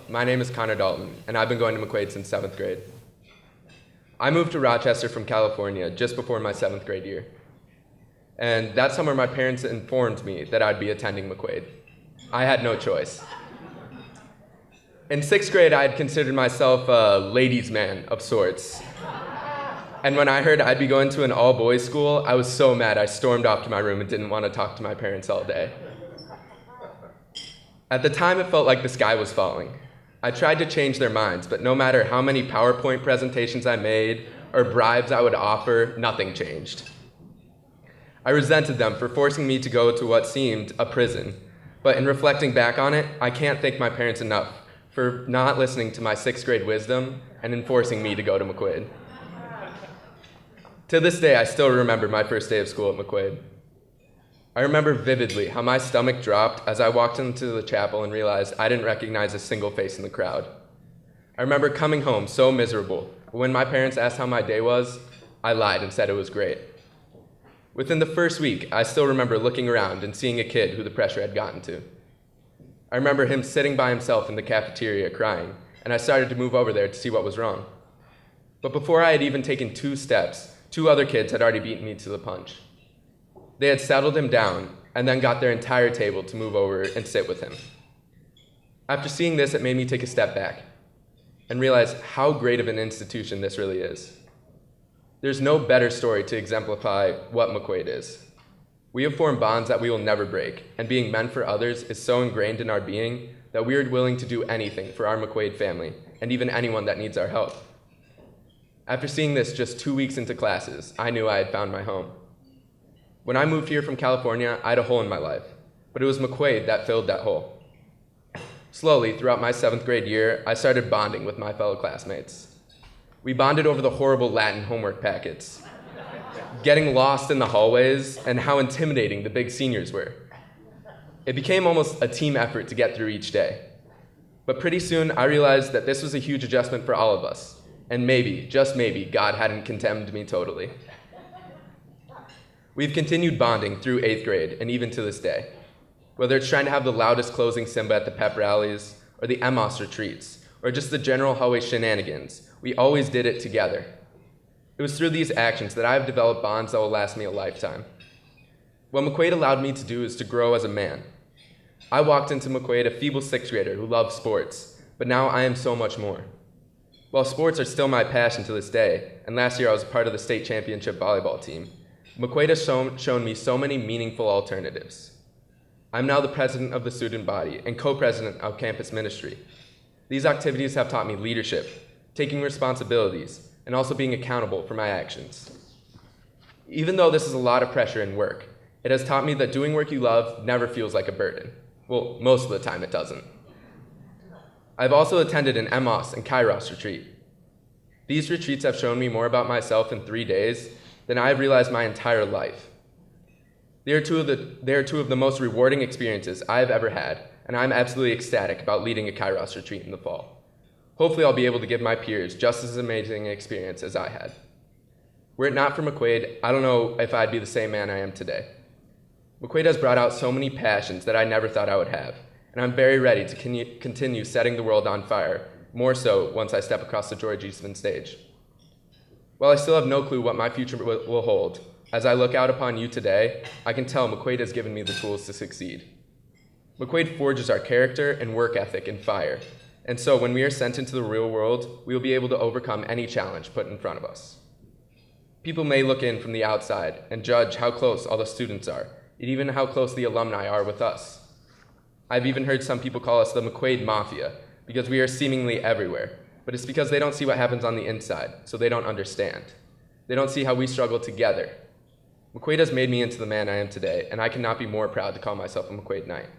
my name is Conor Dalton, and I've been going to McQuaid since 7th grade. I moved to Rochester from California just before my 7th grade year. And that summer, my parents informed me that I'd be attending McQuaid. I had no choice. In 6th grade, I had considered myself a ladies' man of sorts. And when I heard I'd be going to an all-boys school, I was so mad I stormed off to my room and didn't want to talk to my parents all day. At the time, it felt like the sky was falling. I tried to change their minds, but no matter how many PowerPoint presentations I made or bribes I would offer, nothing changed. I resented them for forcing me to go to what seemed a prison, but in reflecting back on it, I can't thank my parents enough for not listening to my 6th grade wisdom and enforcing me to go to McQuaid. To this day, I still remember my first day of school at McQuaid. I remember vividly how my stomach dropped as I walked into the chapel and realized I didn't recognize a single face in the crowd. I remember coming home so miserable, but when my parents asked how my day was, I lied and said it was great. Within the first week, I still remember looking around and seeing a kid who the pressure had gotten to. I remember him sitting by himself in the cafeteria crying, and I started to move over there to see what was wrong. But before I had even taken 2 steps, 2 other kids had already beaten me to the punch. They had settled him down and then got their entire table to move over and sit with him. After seeing this, it made me take a step back and realize how great of an institution this really is. There's no better story to exemplify what McQuaid is. We have formed bonds that we will never break, and being men for others is so ingrained in our being that we are willing to do anything for our McQuaid family and even anyone that needs our help. After seeing this just 2 weeks into classes, I knew I had found my home. When I moved here from California, I had a hole in my life, but it was McQuaid that filled that hole. Slowly, throughout my 7th grade year, I started bonding with my fellow classmates. We bonded over the horrible Latin homework packets, getting lost in the hallways, and how intimidating the big seniors were. It became almost a team effort to get through each day. But pretty soon, I realized that this was a huge adjustment for all of us, and maybe, just maybe, God hadn't condemned me totally. We've continued bonding through 8th grade and even to this day. Whether it's trying to have the loudest closing Simba at the pep rallies, or the MOS retreats, or just the general hallway shenanigans, we always did it together. It was through these actions that I have developed bonds that will last me a lifetime. What McQuaid allowed me to do is to grow as a man. I walked into McQuaid a feeble 6th grader who loved sports, but now I am so much more. While sports are still my passion to this day, and last year I was a part of the state championship volleyball team, McQuaid has shown me so many meaningful alternatives. I'm now the president of the student body and co-president of campus ministry. These activities have taught me leadership, taking responsibilities, and also being accountable for my actions. Even though this is a lot of pressure and work, it has taught me that doing work you love never feels like a burden. Well, most of the time it doesn't. I've also attended an MOS and Kairos retreat. These retreats have shown me more about myself in 3 days than I have realized my entire life. They are two of the most rewarding experiences I have ever had, and I'm absolutely ecstatic about leading a Kairos retreat in the fall. Hopefully I'll be able to give my peers just as amazing an experience as I had. Were it not for McQuaid, I don't know if I'd be the same man I am today. McQuaid has brought out so many passions that I never thought I would have, and I'm very ready to continue setting the world on fire, more so once I step across the George Eastman stage. While I still have no clue what my future will hold, as I look out upon you today, I can tell McQuaid has given me the tools to succeed. McQuaid forges our character and work ethic in fire, and so when we are sent into the real world, we will be able to overcome any challenge put in front of us. People may look in from the outside and judge how close all the students are, and even how close the alumni are with us. I've even heard some people call us the McQuaid Mafia, because we are seemingly everywhere. But it's because they don't see what happens on the inside, so they don't understand. They don't see how we struggle together. McQuaid has made me into the man I am today, and I cannot be more proud to call myself a McQuaid Knight.